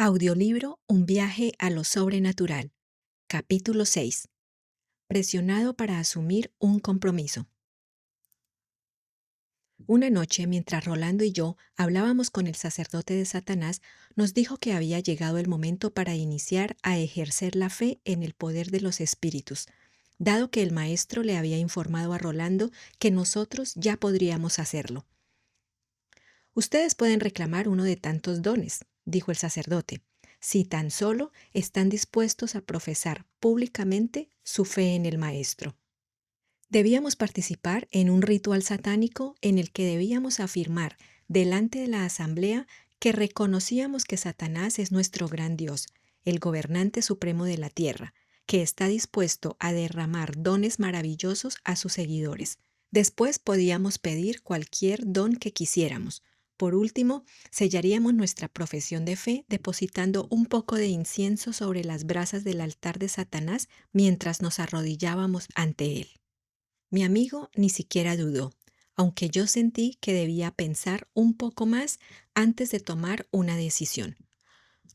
Audiolibro Un viaje a lo sobrenatural. Capítulo 6. Presionado para asumir un compromiso. Una noche, mientras Rolando y yo hablábamos con el sacerdote de Satanás, nos dijo que había llegado el momento para iniciar a ejercer la fe en el poder de los espíritus, dado que el maestro le había informado a Rolando que nosotros ya podríamos hacerlo. Ustedes pueden reclamar uno de tantos dones, dijo el sacerdote, si tan solo están dispuestos a profesar públicamente su fe en el Maestro. Debíamos participar en un ritual satánico en el que debíamos afirmar delante de la asamblea que reconocíamos que Satanás es nuestro gran Dios, el gobernante supremo de la tierra, que está dispuesto a derramar dones maravillosos a sus seguidores. Después podíamos pedir cualquier don que quisiéramos. Por último, sellaríamos nuestra profesión de fe depositando un poco de incienso sobre las brasas del altar de Satanás mientras nos arrodillábamos ante él. Mi amigo ni siquiera dudó, aunque yo sentí que debía pensar un poco más antes de tomar una decisión.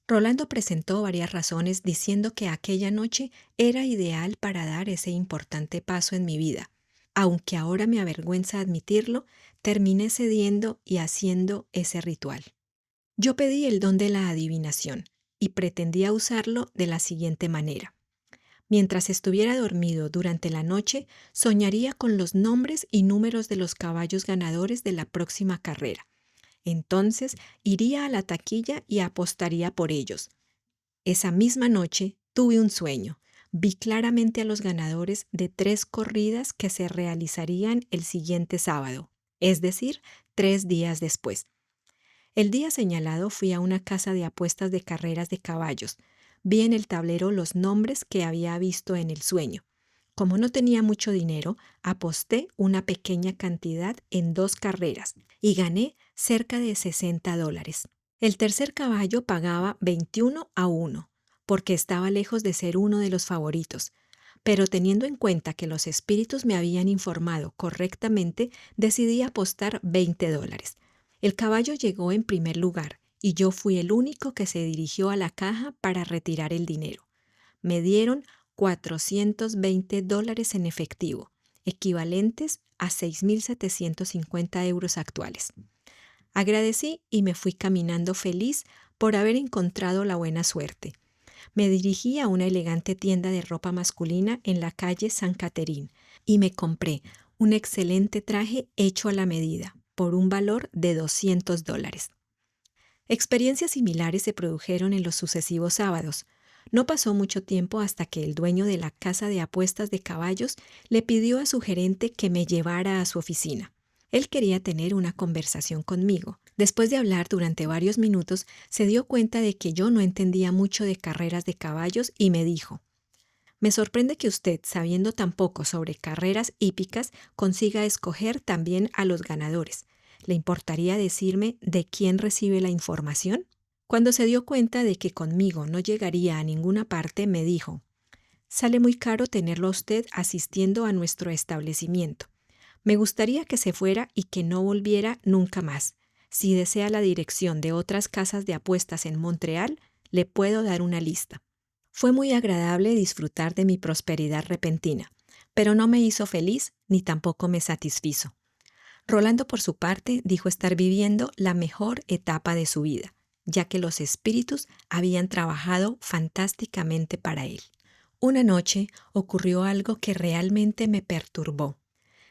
Rolando presentó varias razones diciendo que aquella noche era ideal para dar ese importante paso en mi vida. Aunque ahora me avergüenza admitirlo, terminé cediendo y haciendo ese ritual. Yo pedí el don de la adivinación y pretendía usarlo de la siguiente manera. Mientras estuviera dormido durante la noche, soñaría con los nombres y números de los caballos ganadores de la próxima carrera. Entonces iría a la taquilla y apostaría por ellos. Esa misma noche tuve un sueño. Vi claramente a los ganadores de 3 corridas que se realizarían el siguiente sábado, es decir, 3 días después. El día señalado fui a una casa de apuestas de carreras de caballos. Vi en el tablero los nombres que había visto en el sueño. Como no tenía mucho dinero, aposté una pequeña cantidad en 2 carreras y gané cerca de $60. El tercer caballo pagaba 21-1, porque estaba lejos de ser uno de los favoritos. Pero teniendo en cuenta que los espíritus me habían informado correctamente, decidí apostar $20. El caballo llegó en primer lugar y yo fui el único que se dirigió a la caja para retirar el dinero. Me dieron $420 en efectivo, equivalentes a 6.750 euros actuales. Agradecí y me fui caminando feliz por haber encontrado la buena suerte. Me dirigí a una elegante tienda de ropa masculina en la calle San Caterín y me compré un excelente traje hecho a la medida, por un valor de $200. Experiencias similares se produjeron en los sucesivos sábados. No pasó mucho tiempo hasta que el dueño de la casa de apuestas de caballos le pidió a su gerente que me llevara a su oficina. Él quería tener una conversación conmigo. Después de hablar durante varios minutos, se dio cuenta de que yo no entendía mucho de carreras de caballos y me dijo: «Me sorprende que usted, sabiendo tan poco sobre carreras hípicas, consiga escoger también a los ganadores. ¿Le importaría decirme de quién recibe la información?». Cuando se dio cuenta de que conmigo no llegaría a ninguna parte, me dijo: «Sale muy caro tenerlo a usted asistiendo a nuestro establecimiento. Me gustaría que se fuera y que no volviera nunca más. Si desea la dirección de otras casas de apuestas en Montreal, le puedo dar una lista». Fue muy agradable disfrutar de mi prosperidad repentina, pero no me hizo feliz ni tampoco me satisfizo. Rolando, por su parte, dijo estar viviendo la mejor etapa de su vida, ya que los espíritus habían trabajado fantásticamente para él. Una noche ocurrió algo que realmente me perturbó.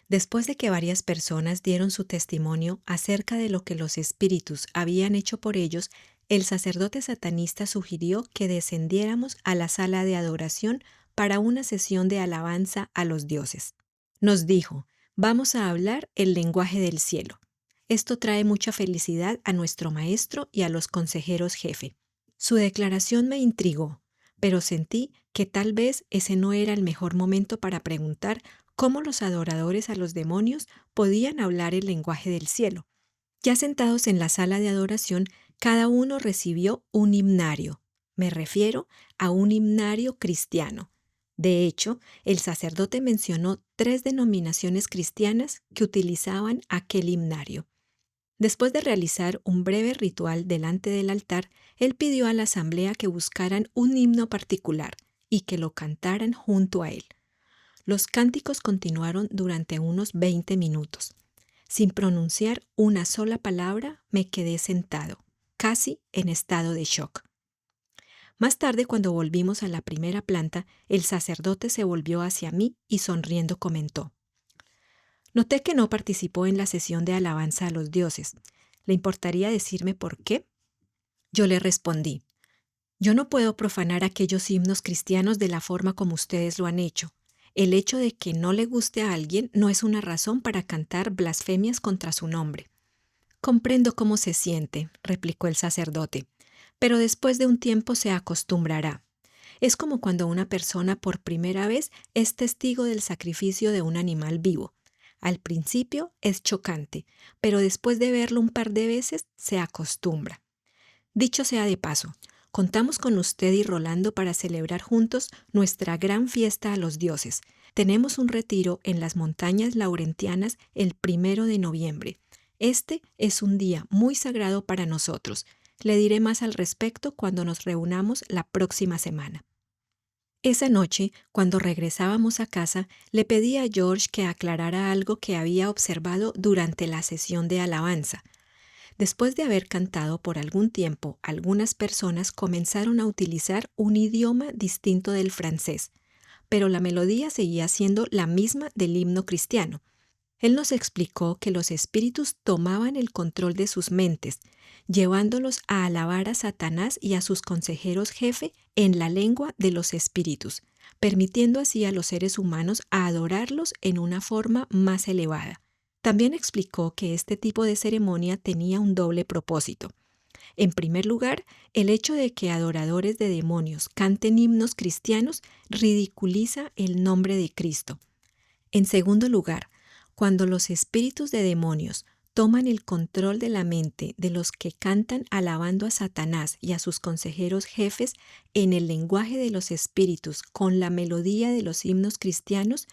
Después de que varias personas dieron su testimonio acerca de lo que los espíritus habían hecho por ellos, el sacerdote satanista sugirió que descendiéramos a la sala de adoración para una sesión de alabanza a los dioses. Nos dijo: «Vamos a hablar el lenguaje del cielo. Esto trae mucha felicidad a nuestro maestro y a los consejeros jefe». Su declaración me intrigó, pero sentí que tal vez ese no era el mejor momento para preguntar cómo los adoradores a los demonios podían hablar el lenguaje del cielo. Ya sentados en la sala de adoración, cada uno recibió un himnario. Me refiero a un himnario cristiano. De hecho, el sacerdote mencionó 3 denominaciones cristianas que utilizaban aquel himnario. Después de realizar un breve ritual delante del altar, él pidió a la asamblea que buscaran un himno particular y que lo cantaran junto a él. Los cánticos continuaron durante unos 20 minutos. Sin pronunciar una sola palabra, me quedé sentado, casi en estado de shock. Más tarde, cuando volvimos a la primera planta, el sacerdote se volvió hacia mí y sonriendo comentó: «Noté que no participó en la sesión de alabanza a los dioses. ¿Le importaría decirme por qué?». Yo le respondí: «Yo no puedo profanar aquellos himnos cristianos de la forma como ustedes lo han hecho. El hecho de que no le guste a alguien no es una razón para cantar blasfemias contra su nombre». «Comprendo cómo se siente», replicó el sacerdote, «pero después de un tiempo se acostumbrará. Es como cuando una persona por primera vez es testigo del sacrificio de un animal vivo. Al principio es chocante, pero después de verlo un par de veces se acostumbra. Dicho sea de paso, contamos con usted y Rolando para celebrar juntos nuestra gran fiesta a los dioses. Tenemos un retiro en las montañas laurentianas el 1 de noviembre. Este es un día muy sagrado para nosotros. Le diré más al respecto cuando nos reunamos la próxima semana». Esa noche, cuando regresábamos a casa, le pedí a George que aclarara algo que había observado durante la sesión de alabanza. Después de haber cantado por algún tiempo, algunas personas comenzaron a utilizar un idioma distinto del francés, pero la melodía seguía siendo la misma del himno cristiano. Él nos explicó que los espíritus tomaban el control de sus mentes, llevándolos a alabar a Satanás y a sus consejeros jefe en la lengua de los espíritus, permitiendo así a los seres humanos a adorarlos en una forma más elevada. También explicó que este tipo de ceremonia tenía un doble propósito. En primer lugar, el hecho de que adoradores de demonios canten himnos cristianos ridiculiza el nombre de Cristo. En segundo lugar, cuando los espíritus de demonios toman el control de la mente de los que cantan alabando a Satanás y a sus consejeros jefes en el lenguaje de los espíritus con la melodía de los himnos cristianos,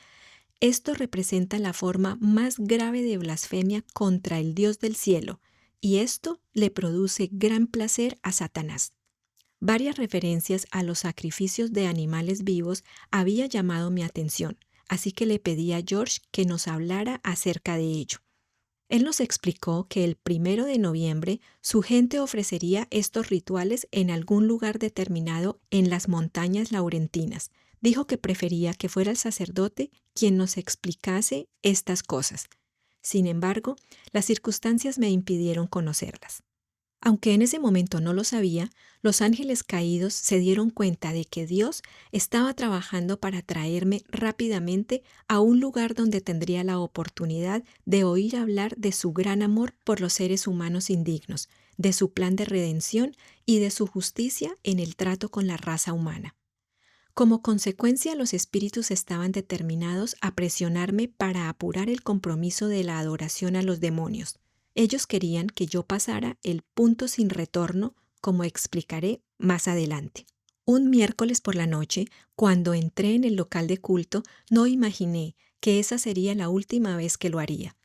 esto representa la forma más grave de blasfemia contra el Dios del cielo, y esto le produce gran placer a Satanás. Varias referencias a los sacrificios de animales vivos había llamado mi atención, así que le pedí a George que nos hablara acerca de ello. Él nos explicó que el 1 de noviembre su gente ofrecería estos rituales en algún lugar determinado en las montañas laurentinas. Dijo que prefería que fuera el sacerdote quien nos explicase estas cosas. Sin embargo, las circunstancias me impidieron conocerlas. Aunque en ese momento no lo sabía, los ángeles caídos se dieron cuenta de que Dios estaba trabajando para traerme rápidamente a un lugar donde tendría la oportunidad de oír hablar de su gran amor por los seres humanos indignos, de su plan de redención y de su justicia en el trato con la raza humana. Como consecuencia, los espíritus estaban determinados a presionarme para apurar el compromiso de la adoración a los demonios. Ellos querían que yo pasara el punto sin retorno, como explicaré más adelante. Un miércoles por la noche, cuando entré en el local de culto, no imaginé que esa sería la última vez que lo haría.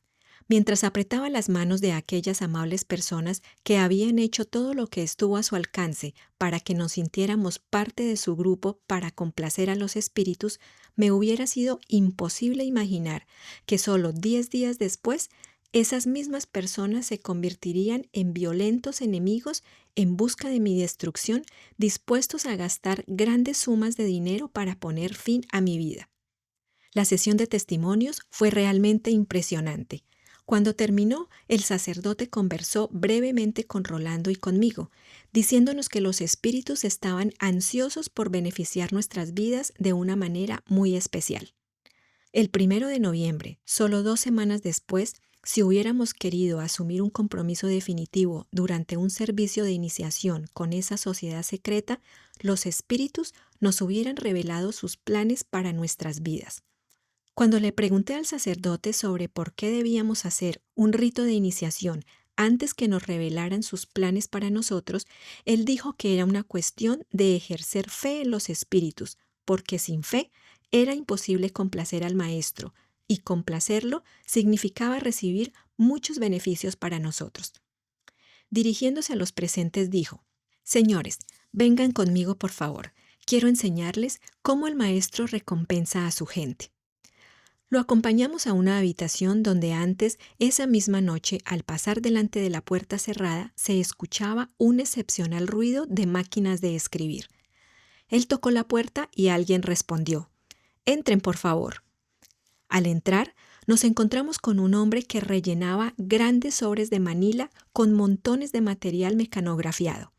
Mientras apretaba las manos de aquellas amables personas que habían hecho todo lo que estuvo a su alcance para que nos sintiéramos parte de su grupo para complacer a los espíritus, me hubiera sido imposible imaginar que solo 10 días después esas mismas personas se convertirían en violentos enemigos en busca de mi destrucción, dispuestos a gastar grandes sumas de dinero para poner fin a mi vida. La sesión de testimonios fue realmente impresionante. Cuando terminó, el sacerdote conversó brevemente con Rolando y conmigo, diciéndonos que los espíritus estaban ansiosos por beneficiar nuestras vidas de una manera muy especial. El 1 de noviembre, solo 2 semanas después, si hubiéramos querido asumir un compromiso definitivo durante un servicio de iniciación con esa sociedad secreta, los espíritus nos hubieran revelado sus planes para nuestras vidas. Cuando le pregunté al sacerdote sobre por qué debíamos hacer un rito de iniciación antes que nos revelaran sus planes para nosotros, él dijo que era una cuestión de ejercer fe en los espíritus, porque sin fe era imposible complacer al Maestro, y complacerlo significaba recibir muchos beneficios para nosotros. Dirigiéndose a los presentes dijo: «Señores, vengan conmigo por favor. Quiero enseñarles cómo el maestro recompensa a su gente». Lo acompañamos a una habitación donde antes, esa misma noche, al pasar delante de la puerta cerrada, se escuchaba un excepcional ruido de máquinas de escribir. Él tocó la puerta y alguien respondió: «Entren, por favor». Al entrar, nos encontramos con un hombre que rellenaba grandes sobres de manila con montones de material mecanografiado.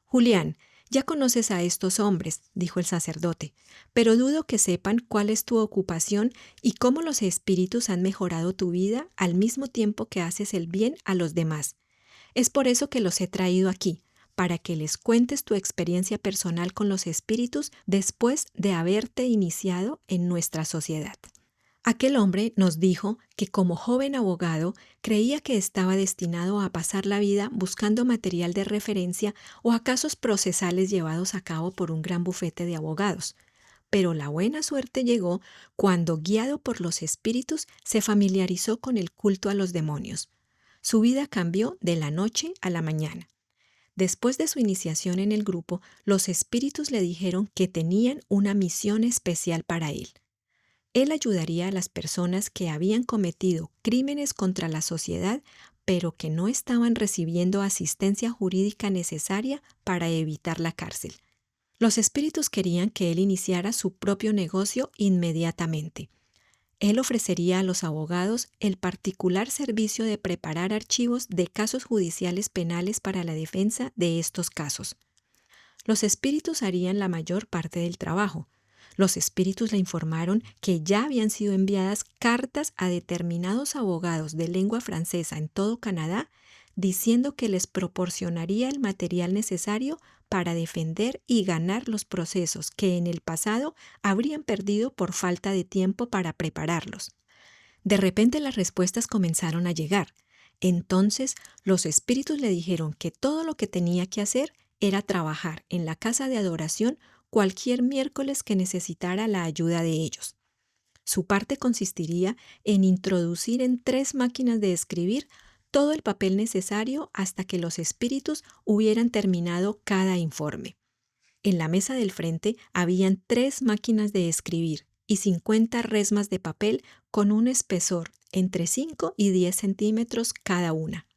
«Julián, ya conoces a estos hombres», dijo el sacerdote, «pero dudo que sepan cuál es tu ocupación y cómo los espíritus han mejorado tu vida al mismo tiempo que haces el bien a los demás. Es por eso que los he traído aquí, para que les cuentes tu experiencia personal con los espíritus después de haberte iniciado en nuestra sociedad». Aquel hombre nos dijo que como joven abogado creía que estaba destinado a pasar la vida buscando material de referencia o a casos procesales llevados a cabo por un gran bufete de abogados. Pero la buena suerte llegó cuando, guiado por los espíritus, se familiarizó con el culto a los demonios. Su vida cambió de la noche a la mañana. Después de su iniciación en el grupo, los espíritus le dijeron que tenían una misión especial para él. Él ayudaría a las personas que habían cometido crímenes contra la sociedad, pero que no estaban recibiendo asistencia jurídica necesaria para evitar la cárcel. Los espíritus querían que él iniciara su propio negocio inmediatamente. Él ofrecería a los abogados el particular servicio de preparar archivos de casos judiciales penales para la defensa de estos casos. Los espíritus harían la mayor parte del trabajo. Los espíritus le informaron que ya habían sido enviadas cartas a determinados abogados de lengua francesa en todo Canadá, diciendo que les proporcionaría el material necesario para defender y ganar los procesos que en el pasado habrían perdido por falta de tiempo para prepararlos. De repente las respuestas comenzaron a llegar. Entonces los espíritus le dijeron que todo lo que tenía que hacer era trabajar en la casa de adoración cualquier miércoles que necesitara la ayuda de ellos. Su parte consistiría en introducir en 3 máquinas de escribir todo el papel necesario hasta que los espíritus hubieran terminado cada informe. En la mesa del frente habían 3 máquinas de escribir y 50 resmas de papel con un espesor entre 5 y 10 centímetros cada una.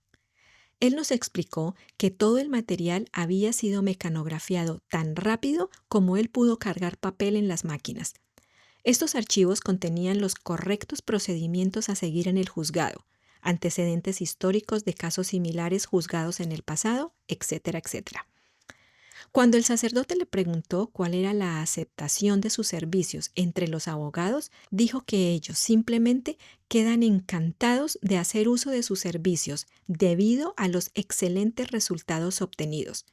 Él nos explicó que todo el material había sido mecanografiado tan rápido como él pudo cargar papel en las máquinas. Estos archivos contenían los correctos procedimientos a seguir en el juzgado, antecedentes históricos de casos similares juzgados en el pasado, etcétera, etcétera. Cuando el sacerdote le preguntó cuál era la aceptación de sus servicios entre los abogados, dijo que ellos simplemente quedan encantados de hacer uso de sus servicios debido a los excelentes resultados obtenidos.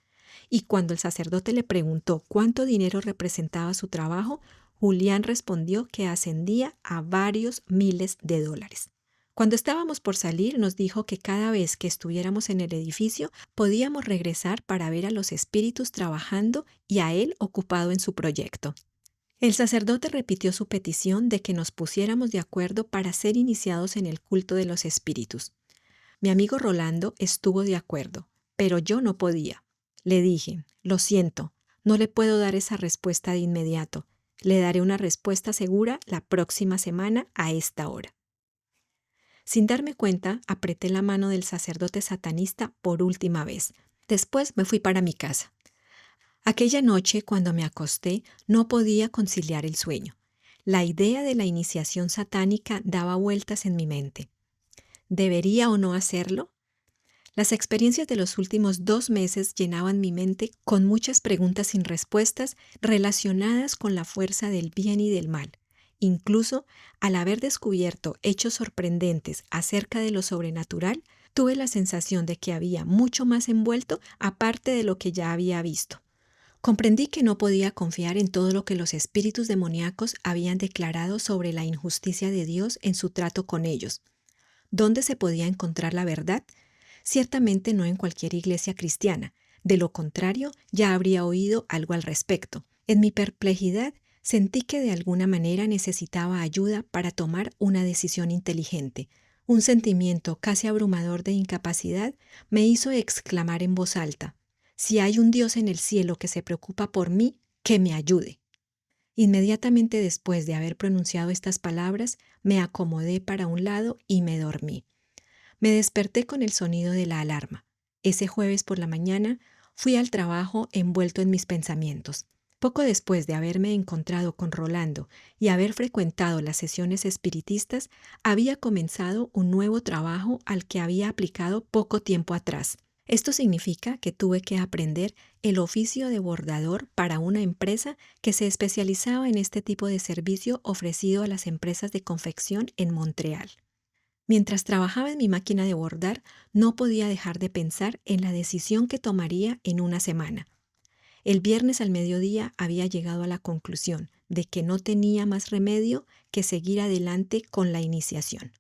Y cuando el sacerdote le preguntó cuánto dinero representaba su trabajo, Julián respondió que ascendía a varios miles de dólares. Cuando estábamos por salir, nos dijo que cada vez que estuviéramos en el edificio podíamos regresar para ver a los espíritus trabajando y a él ocupado en su proyecto. El sacerdote repitió su petición de que nos pusiéramos de acuerdo para ser iniciados en el culto de los espíritus. Mi amigo Rolando estuvo de acuerdo, pero yo no podía. Le dije: «Lo siento, no le puedo dar esa respuesta de inmediato. Le daré una respuesta segura la próxima semana a esta hora». Sin darme cuenta, apreté la mano del sacerdote satanista por última vez. Después me fui para mi casa. Aquella noche, cuando me acosté, no podía conciliar el sueño. La idea de la iniciación satánica daba vueltas en mi mente. ¿Debería o no hacerlo? Las experiencias de los últimos 2 meses llenaban mi mente con muchas preguntas sin respuestas relacionadas con la fuerza del bien y del mal. Incluso, al haber descubierto hechos sorprendentes acerca de lo sobrenatural, tuve la sensación de que había mucho más envuelto aparte de lo que ya había visto. Comprendí que no podía confiar en todo lo que los espíritus demoníacos habían declarado sobre la injusticia de Dios en su trato con ellos. ¿Dónde se podía encontrar la verdad? Ciertamente no en cualquier iglesia cristiana. De lo contrario, ya habría oído algo al respecto. En mi perplejidad, Sentí que de alguna manera necesitaba ayuda para tomar una decisión inteligente. Un sentimiento casi abrumador de incapacidad me hizo exclamar en voz alta: si hay un Dios en el cielo que se preocupa por mí, que me ayude. Inmediatamente después de haber pronunciado estas palabras, me acomodé para un lado y me dormí. Me desperté con el sonido de la alarma. Ese jueves por la mañana fui al trabajo envuelto en mis pensamientos. Poco después de haberme encontrado con Rolando y haber frecuentado las sesiones espiritistas, había comenzado un nuevo trabajo al que había aplicado poco tiempo atrás. Esto significa que tuve que aprender el oficio de bordador para una empresa que se especializaba en este tipo de servicio ofrecido a las empresas de confección en Montreal. Mientras trabajaba en mi máquina de bordar, no podía dejar de pensar en la decisión que tomaría en una semana. El viernes al mediodía había llegado a la conclusión de que no tenía más remedio que seguir adelante con la iniciación.